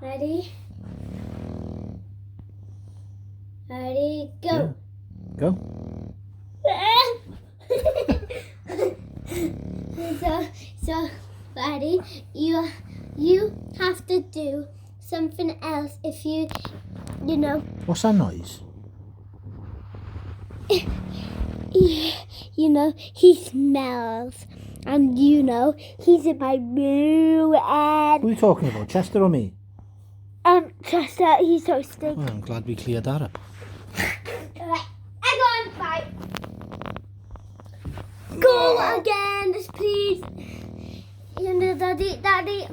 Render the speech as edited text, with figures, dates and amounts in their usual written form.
Ready? Ready, go. Yeah. Go. So, ready? You have to do something else if you know. What's that noise? He smells, and he's in my room, Who and are you talking about, Chester or me? Chester, he's so stinky. Well, I'm glad we cleared that up. Alright, hang on, bye. Go again, just please. Daddy.